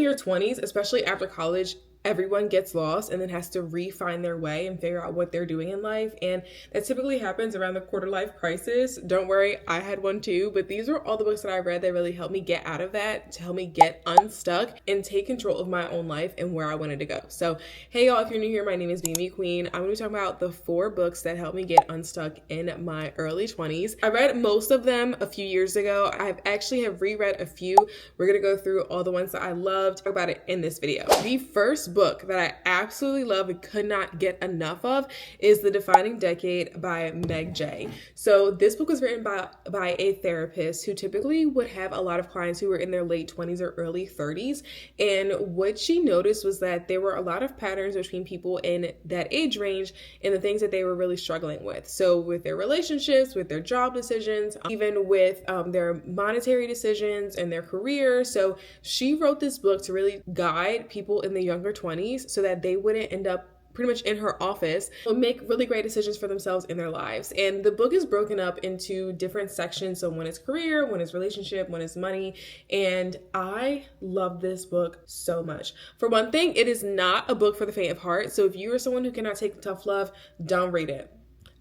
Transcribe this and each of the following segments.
In your 20s, especially after college, everyone gets lost and then has to refine their way and figure out what they're doing in life. And that typically happens around the quarter life crisis. Don't worry, I had one too, but these are all the books that I read that really helped me get out of that, to help me get unstuck and take control of my own life and where I wanted to go. So, hey y'all, if you're new here, my name is Beamy Queen. I'm going to be talking about the 4 books that helped me get unstuck in my early 20s. I read most of them a few years ago. I have reread a few. We're going to go through all the ones that I loved, talk about it in this video. The first book that I absolutely love and could not get enough of is The Defining Decade by Meg Jay. So this book was written by a therapist who typically would have a lot of clients who were in their late 20s or early 30s. And what she noticed was that there were a lot of patterns between people in that age range and the things that they were really struggling with. So with their relationships, with their job decisions, even with their monetary decisions and their career. So she wrote this book to really guide people in the younger 20s so that they wouldn't end up pretty much in her office, will make really great decisions for themselves in their lives. And the book is broken up into different sections. So one is career, one is relationship, one is money. And I love this book so much. For one thing, it is not a book for the faint of heart. So if you are someone who cannot take tough love, don't read it.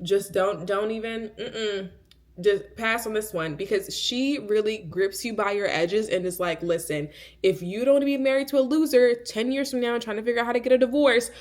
Just don't even, just pass on this one, because she really grips you by your edges and is like, listen, if you don't want to be married to a loser 10 years from now trying to figure out how to get a divorce,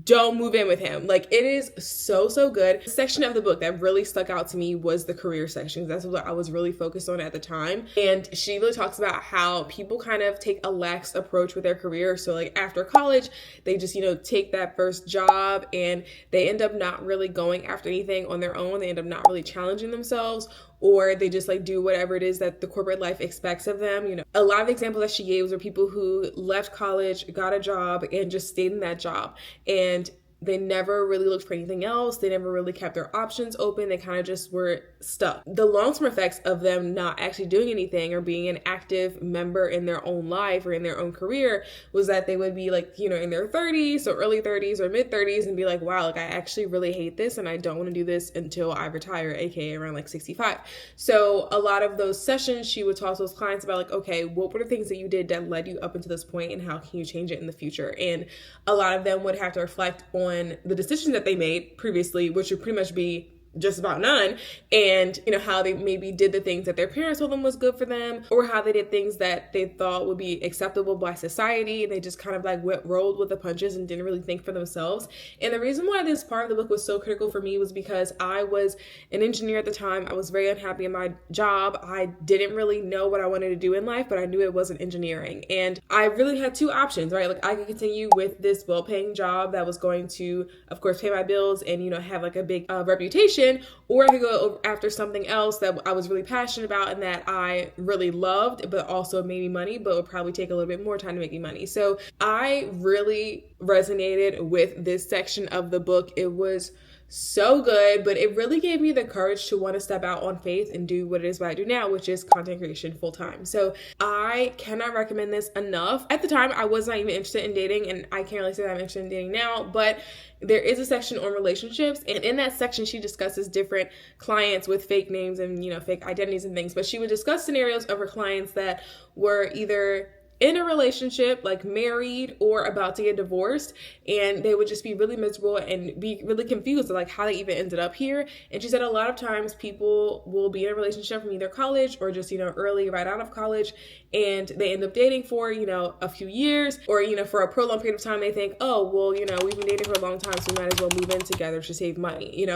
don't move in with him. Like, it is so good. The section of the book that really stuck out to me was the career section. That's what I was really focused on at the time. And she really talks about how people kind of take a lax approach with their career. So like after college, they just, take that first job and they end up not really going after anything on their own. They end up not really challenging themselves, or they just like do whatever it is that the corporate life expects of them. A lot of examples that she gave were people who left college, got a job, and just stayed in that job. And they never really looked for anything else. They never really kept their options open. They kind of just were stuck. The long-term effects of them not actually doing anything or being an active member in their own life or in their own career was that they would be like, in their 30s, so early 30s or mid 30s, and be like, wow, like I actually really hate this and I don't want to do this until I retire, aka around like 65. So a lot of those sessions, she would talk to those clients about like, okay, what were the things that you did that led you up into this point and how can you change it in the future? And a lot of them would have to reflect on the decisions that they made previously, which would pretty much be just about none, and how they maybe did the things that their parents told them was good for them, or how they did things that they thought would be acceptable by society, and they just kind of like rolled with the punches and didn't really think for themselves. And the reason why this part of the book was so critical for me was because I was an engineer at the time. I was very unhappy in my job. I didn't really know what I wanted to do in life, but I knew it wasn't engineering, and I really had 2 options, right? Like I could continue with this well-paying job that was going to, of course, pay my bills and have like a big reputation, or I could go after something else that I was really passionate about and that I really loved, but also made me money, but would probably take a little bit more time to make me money. So I really resonated with this section of the book. It was so good, but it really gave me the courage to want to step out on faith and do what it is what I do now, which is content creation full time. So I cannot recommend this enough. At the time, I was not even interested in dating, and I can't really say that I'm interested in dating now, but there is a section on relationships, and in that section, she discusses different clients with fake names and, fake identities and things, but she would discuss scenarios of her clients that were either in a relationship, like married or about to get divorced, and they would just be really miserable and be really confused of like how they even ended up here. And she said a lot of times people will be in a relationship from either college or just, early right out of college, and they end up dating for, a few years, or, for a prolonged period of time, they think, oh, well, we've been dating for a long time, so we might as well move in together to save money,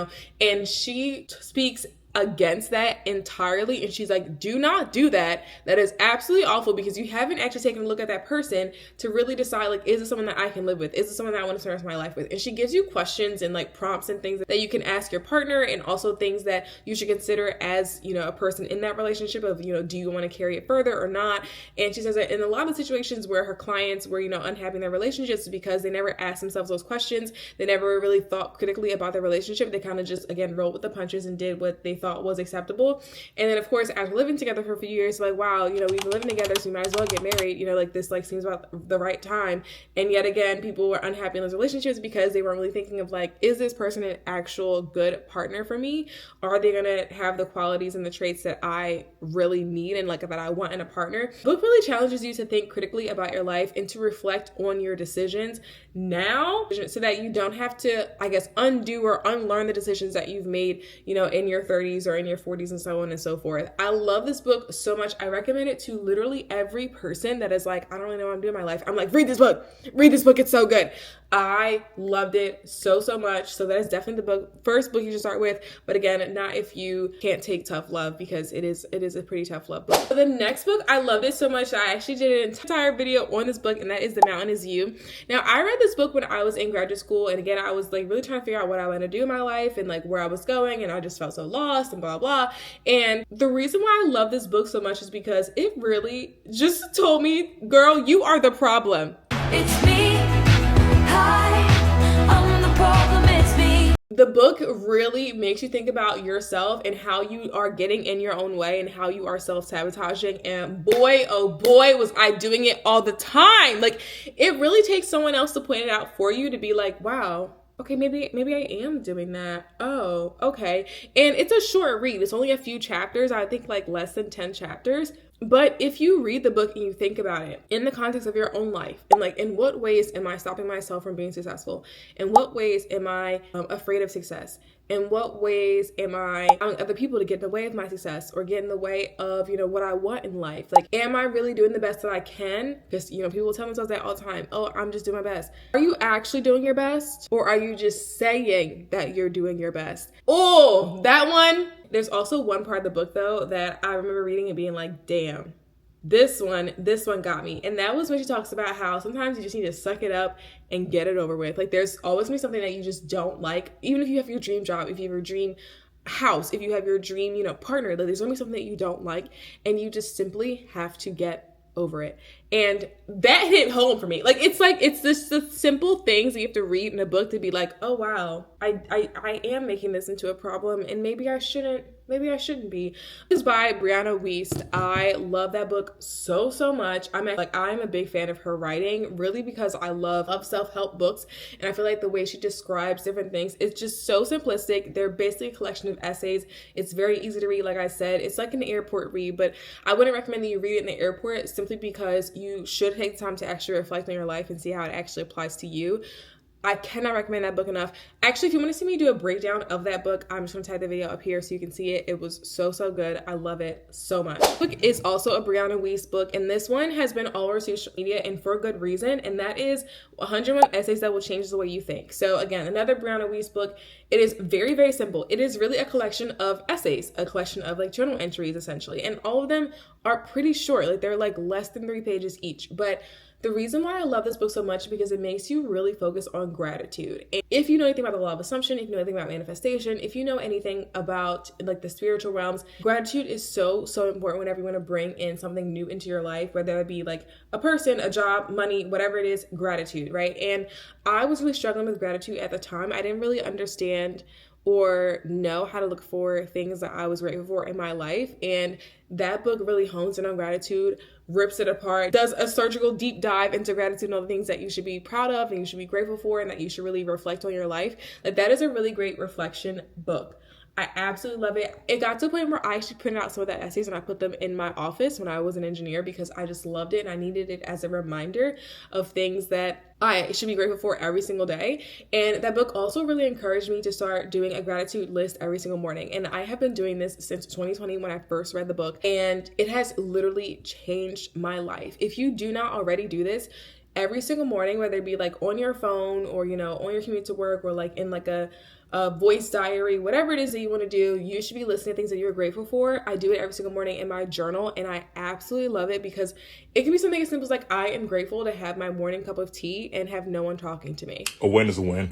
and she speaks against that entirely, and she's like, do not do that. That is absolutely awful, because you haven't actually taken a look at that person to really decide, like, is this someone that I can live with? Is this someone that I want to spend my life with? And she gives you questions and like prompts and things that you can ask your partner, and also things that you should consider as a person in that relationship of do you want to carry it further or not? And she says that in a lot of situations where her clients were unhappy in their relationships, because they never asked themselves those questions, they never really thought critically about their relationship. They kind of just again rolled with the punches and did what they thought thought was acceptable. And then of course, after living together for a few years, like, wow, you know, we've been living together, so we might as well get married, you know, like this like seems about the right time. And yet again, people were unhappy in those relationships because they weren't really thinking of like, is this person an actual good partner for me? Are they gonna have the qualities and the traits that I really need and like that I want in a partner? The book really challenges you to think critically about your life and to reflect on your decisions now so that you don't have to, I guess, undo or unlearn the decisions that you've made, you know, in your 30s or in your 40s and so on and so forth. I love this book so much. I recommend it to literally every person that is like, I don't really know what I'm doing in my life. I'm like, read this book. It's so good. I loved it so much. So that is definitely the first book you should start with. But again, not if you can't take tough love, because it is a pretty tough love book. So the next book, I loved it so much that I actually did an entire video on this book, and that is The Mountain Is You. Now, I read this book when I was in graduate school, and again, I was like really trying to figure out what I want to do in my life and like where I was going, and I just felt so lost and blah blah. And the reason why I love this book so much is because it really just told me, girl, you are the problem. It's me. I'm the problem, it's me. The book really makes you think about yourself and how you are getting in your own way and how you are self-sabotaging. And boy, oh boy, was I doing it all the time. Like, it really takes someone else to point it out for you to be like, wow, okay, maybe I am doing that. Oh, okay. And it's a short read. It's only a few chapters. I think like less than 10 chapters. But if you read the book and you think about it in the context of your own life, and like, in what ways am I stopping myself from being successful? In what ways am I afraid of success? In what ways am I allowing other people to get in the way of my success or get in the way of, you know, what I want in life? Like, am I really doing the best that I can? Because, you know, people tell themselves that all the time. Oh, I'm just doing my best. Are you actually doing your best? Or are you just saying that you're doing your best? Oh, that one. There's also one part of the book though that I remember reading and being like, damn, this one got me. And that was when she talks about how sometimes you just need to suck it up and get it over with. Like, there's always gonna be something that you just don't like. Even if you have your dream job, if you have your dream house, if you have your dream, you know, partner, like, there's gonna be something that you don't like, and you just simply have to get over it. And that hit home for me. Like, it's just the simple things that you have to read in a book to be like, oh wow, I am making this into a problem, and maybe I shouldn't be. This is by Brianna Wiest. I love that book so much. I'm a big fan of her writing, really, because I love self-help books, and I feel like the way she describes different things, it's just so simplistic. They're basically a collection of essays. It's very easy to read. Like I said, it's like an airport read, but I wouldn't recommend that you read it in the airport, simply because you should take time to actually reflect on your life and see how it actually applies to you. I cannot recommend that book enough. Actually, if you want to see me do a breakdown of that book, I'm just going to type the video up here so you can see it. It was so good. I love it so much. This book is also a Brianna Wiest book, and this one has been all over social media, and for a good reason, and that is 101 Essays That Will Change the Way You Think. So again, another Brianna Wiest book. It is very simple. It is really a collection of essays, a collection of like journal entries essentially, and all of them are pretty short. Like, they're like less than 3 pages each. But the reason why I love this book so much is because it makes you really focus on gratitude. And if you know anything about the law of assumption, if you know anything about manifestation, if you know anything about like the spiritual realms, gratitude is so important whenever you want to bring in something new into your life, whether it be like a person, a job, money, whatever it is, gratitude, right? And I was really struggling with gratitude at the time. I didn't really understand or know how to look for things that I was grateful for in my life. And that book really hones in on gratitude, rips it apart, does a surgical deep dive into gratitude and all the things that you should be proud of and you should be grateful for and that you should really reflect on your life. Like, that is a really great reflection book. I absolutely love it. It got to a point where I actually printed out some of the essays and I put them in my office when I was an engineer because I just loved it and I needed it as a reminder of things that I should be grateful for every single day. And that book also really encouraged me to start doing a gratitude list every single morning. And I have been doing this since 2020 when I first read the book, and it has literally changed my life. If you do not already do this, every single morning, whether it be like on your phone or, you know, on your commute to work or like in like a voice diary, whatever it is that you want to do, you should be listening to things that you're grateful for. I do it every single morning in my journal, and I absolutely love it because it can be something as simple as like, I am grateful to have my morning cup of tea and have no one talking to me. A win is a win.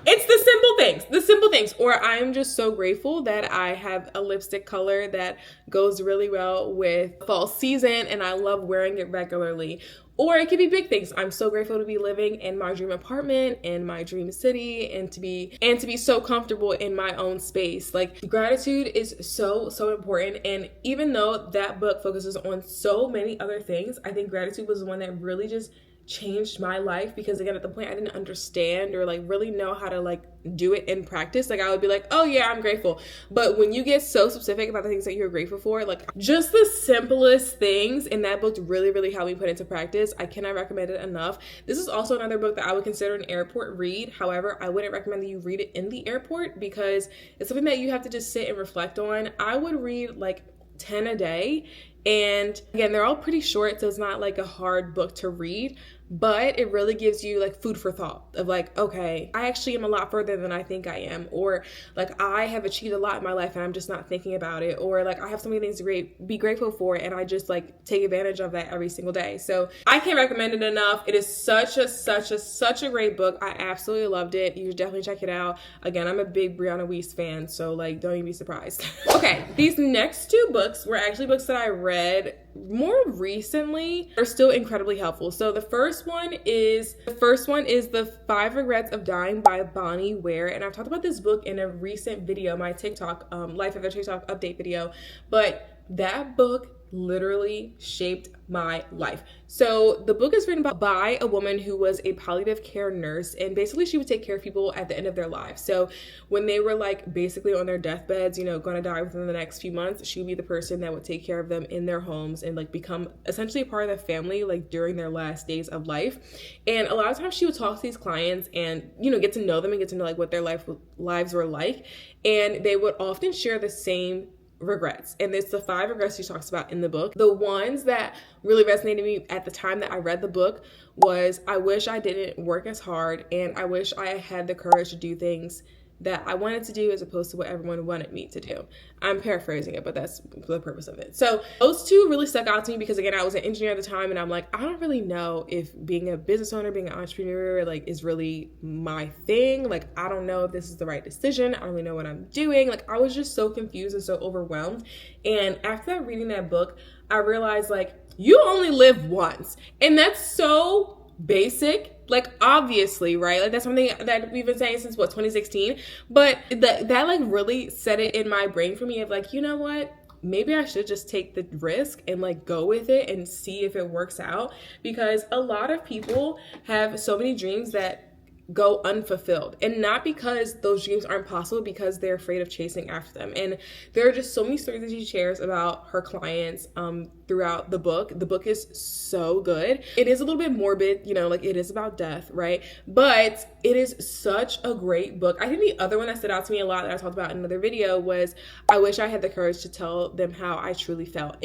It's the simple the simple things. Or I'm just so grateful that I have a lipstick color that goes really well with fall season and I love wearing it regularly. Or it could be big things. I'm so grateful to be living in my dream apartment, in my dream city, and to be so comfortable in my own space. Like, gratitude is so important. And even though that book focuses on so many other things, I think gratitude was the one that really just changed my life, because again, at the point I didn't understand or like really know how to like do it in practice. Like, I would be like, oh yeah, I'm grateful. But when you get so specific about the things that you're grateful for, like just the simplest things in that book really helped me put into practice. I cannot recommend it enough. This is also another book that I would consider an airport read. However, I wouldn't recommend that you read it in the airport because it's something that you have to just sit and reflect on. I would read like 10 a day. And again, they're all pretty short, so it's not like a hard book to read, but it really gives you like food for thought of like, okay, I actually am a lot further than I think I am, or like I have achieved a lot in my life and I'm just not thinking about it, or like I have so many things to be grateful for and I just like take advantage of that every single day. So I can't recommend it enough. It is such a great book. I absolutely loved it. You should definitely check it out. Again, I'm a big Brianna Weiss fan, so like don't even be surprised. Okay, these next two books were actually books that I read more recently. Are still incredibly helpful. So the first one is The 5 Regrets of Dying by Bonnie Ware, and I've talked about this book in a recent video, my TikTok life of a TikTok update video, but that book literally shaped my life. So the book is written by a woman who was a palliative care nurse, and basically she would take care of people at the end of their lives. So when they were like basically on their deathbeds, you know, going to die within the next few months, she would be the person that would take care of them in their homes and like become essentially a part of their family like during their last days of life. And a lot of times she would talk to these clients and, you know, get to know them and get to know like what their lives were like, and they would often share the same regrets. And it's the 5 regrets she talks about in the book. The ones that really resonated with me at the time that I read the book was, I wish I didn't work as hard, and I wish I had the courage to do things that I wanted to do as opposed to what everyone wanted me to do. I'm paraphrasing it, but that's the purpose of it. So those two really stuck out to me because again, I was an engineer at the time and I'm like, I don't really know if being a business owner, being an entrepreneur, like is really my thing. Like, I don't know if this is the right decision. I don't really know what I'm doing. Like, I was just so confused and so overwhelmed. And after that, reading that book, I realized like, you only live once. And that's so basic. Like, obviously, right? Like, that's something that we've been saying since 2016, but that like really set it in my brain for me of like, you know what, maybe I should just take the risk and like go with it and see if it works out, because a lot of people have so many dreams that go unfulfilled, and not because those dreams aren't possible, because they're afraid of chasing after them. And there are just so many stories that she shares about her clients throughout the book. The book is so good. It is a little bit morbid, you know, like it is about death, right? But it is such a great book. I think the other one that stood out to me a lot that I talked about in another video was, I wish I had the courage to tell them how I truly felt.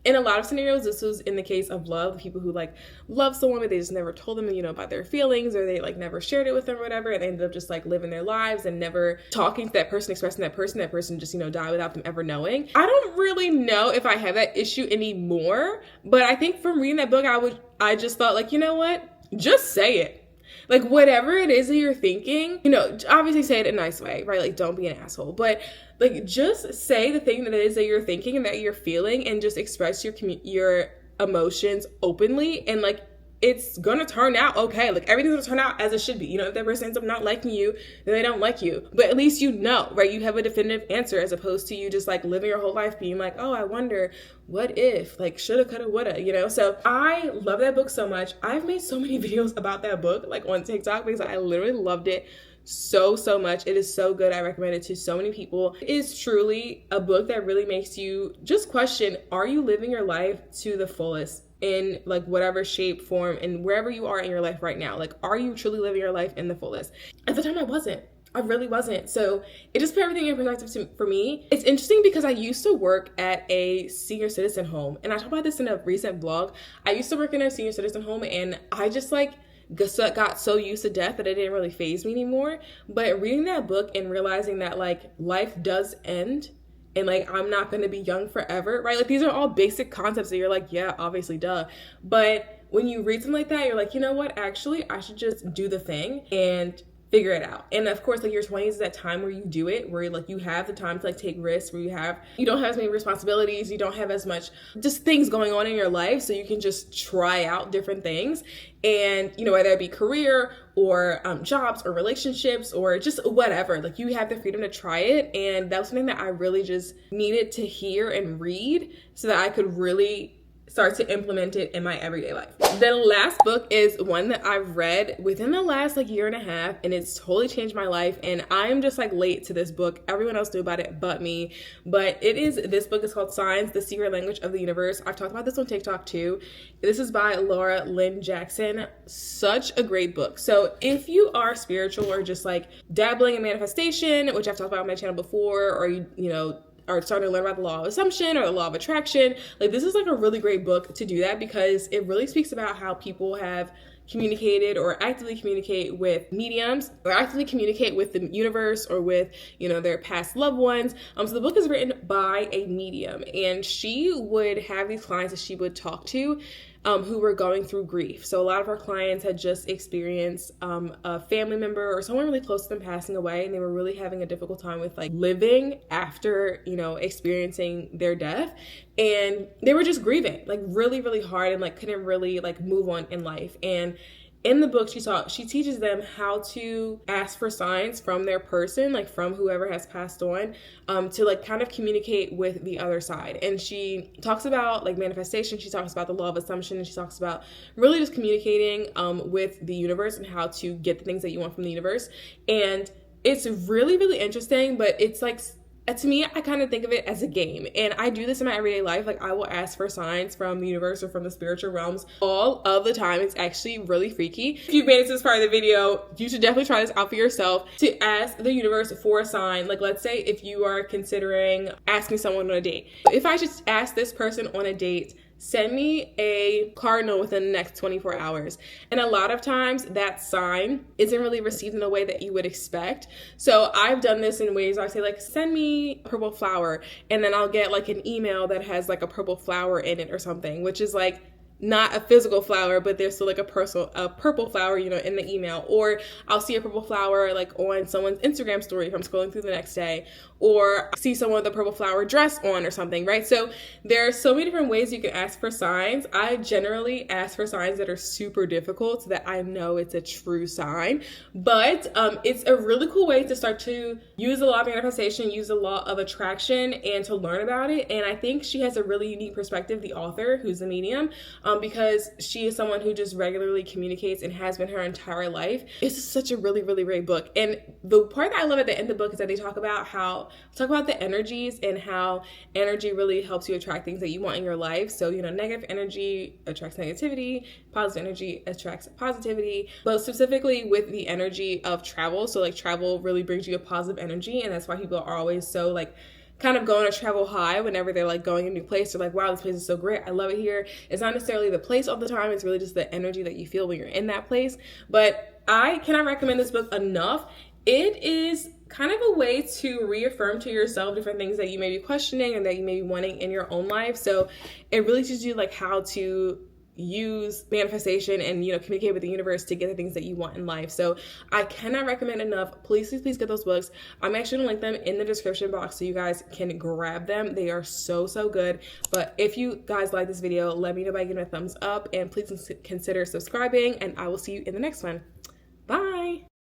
In a lot of scenarios, this was in the case of love, people who like love someone, but they just never told them, you know, about their feelings, or they like never shared it with them or whatever. And they ended up just like living their lives and never talking to that person, expressing that person just, you know, died without them ever knowing. I don't really know if I have that issue anymore, but I think from reading that book, I just thought like, you know what, just say it. Like, whatever it is that you're thinking, you know, obviously say it in a nice way, right? Like, don't be an asshole, but like, just say the thing that it is that you're thinking and that you're feeling, and just express your emotions openly, and like, it's gonna turn out okay. Like, everything's gonna turn out as it should be. You know, if that person ends up not liking you, then they don't like you. But at least you know, right? You have a definitive answer, as opposed to you just like living your whole life being like, oh, I wonder, what if, like, shoulda, coulda, woulda, you know? So I love that book so much. I've made so many videos about that book, like on TikTok, because I literally loved it so much. It is so good. I recommend it to so many people. It is truly a book that really makes you just question, are you living your life to the fullest? In like whatever shape, form, and wherever you are in your life right now. Like, are you truly living your life in the fullest? At the time, I wasn't. I really wasn't. So it just put everything in perspective for me. It's interesting because I used to work at a senior citizen home, and I talked about this in a recent vlog. I used to work in a senior citizen home, and I just like got so used to death that it didn't really faze me anymore. But reading that book and realizing that like life does end, and like, I'm not going to be young forever, right? Like, these are all basic concepts that you're like, yeah, obviously, duh. But when you read something like that, you're like, you know what? Actually, I should just do the thing and figure it out. And of course, like your 20s is that time where you do it, where like you have the time to like take risks, where you don't have as many responsibilities, you don't have as much just things going on in your life, so you can just try out different things. And whether it be career or jobs or relationships or just whatever, like you have the freedom to try it. And that was something that I really just needed to hear and read so that I could really start to implement it in my everyday life. The last book is one that I've read within the last like year and a half, and it's totally changed my life. And I'm just like late to this book. Everyone else knew about it but me. But this book is called Signs, the Secret Language of the Universe. I've talked about this on TikTok too. This is by Laura Lynn Jackson. Such a great book. So if you are spiritual or just like dabbling in manifestation, which I've talked about on my channel before, or are starting to learn about the law of assumption or the law of attraction, like this is like a really great book to do that, because it really speaks about how people have communicated or actively communicate with mediums or actively communicate with the universe or with their past loved ones. So the book is written by a medium, and she would have these clients that she would talk to who were going through grief. So a lot of our clients had just experienced a family member or someone really close to them passing away, and they were really having a difficult time with like living after experiencing their death, and they were just grieving like really, really hard and like couldn't really like move on in life. And in the book, she teaches them how to ask for signs from their person, like from whoever has passed on, to like kind of communicate with the other side. And she talks about like manifestation. She talks about the law of assumption, and she talks about really just communicating with the universe and how to get the things that you want from the universe. And it's really, really interesting, but it's like, to me, I kind of think of it as a game, and I do this in my everyday life. Like I will ask for signs from the universe or from the spiritual realms all of the time. It's actually really freaky. If you've made it to this part of the video, you should definitely try this out for yourself, to ask the universe for a sign. Like let's say if you are considering asking someone on a date. If I should ask this person on a date, send me a cardinal within the next 24 hours. And a lot of times that sign isn't really received in a way that you would expect. So I've done this in ways where I say like, send me a purple flower, and then I'll get like an email that has like a purple flower in it or something, which is like not a physical flower, but there's still like a purple flower, in the email. Or I'll see a purple flower like on someone's Instagram story if I'm scrolling through the next day, or see someone with a purple flower dress on or something, right? So there are so many different ways you can ask for signs. I generally ask for signs that are super difficult so that I know it's a true sign. But it's a really cool way to start to use the law of manifestation, use the law of attraction, and to learn about it. And I think she has a really unique perspective, the author, who's a medium, because she is someone who just regularly communicates and has been her entire life. It's such a really, really great book. And the part that I love at the end of the book is that they talk about the energies and how energy really helps you attract things that you want in your life. So, negative energy attracts negativity, positive energy attracts positivity, but specifically with the energy of travel. So like travel really brings you a positive energy, and that's why people are always so like kind of going to travel high whenever they're like going to a new place. They're like, wow, this place is so great, I love it here. It's not necessarily the place all the time, it's really just the energy that you feel when you're in that place. But I cannot recommend this book enough. It is kind of a way to reaffirm to yourself different things that you may be questioning and that you may be wanting in your own life. So it really teaches you like how to use manifestation and communicate with the universe to get the things that you want in life. So I cannot recommend enough. Please get those books. I'm actually gonna link them in the description box so you guys can grab them. They are so good. But if you guys like this video, let me know by giving a thumbs up, and please consider subscribing, and I will see you in the next one. Bye.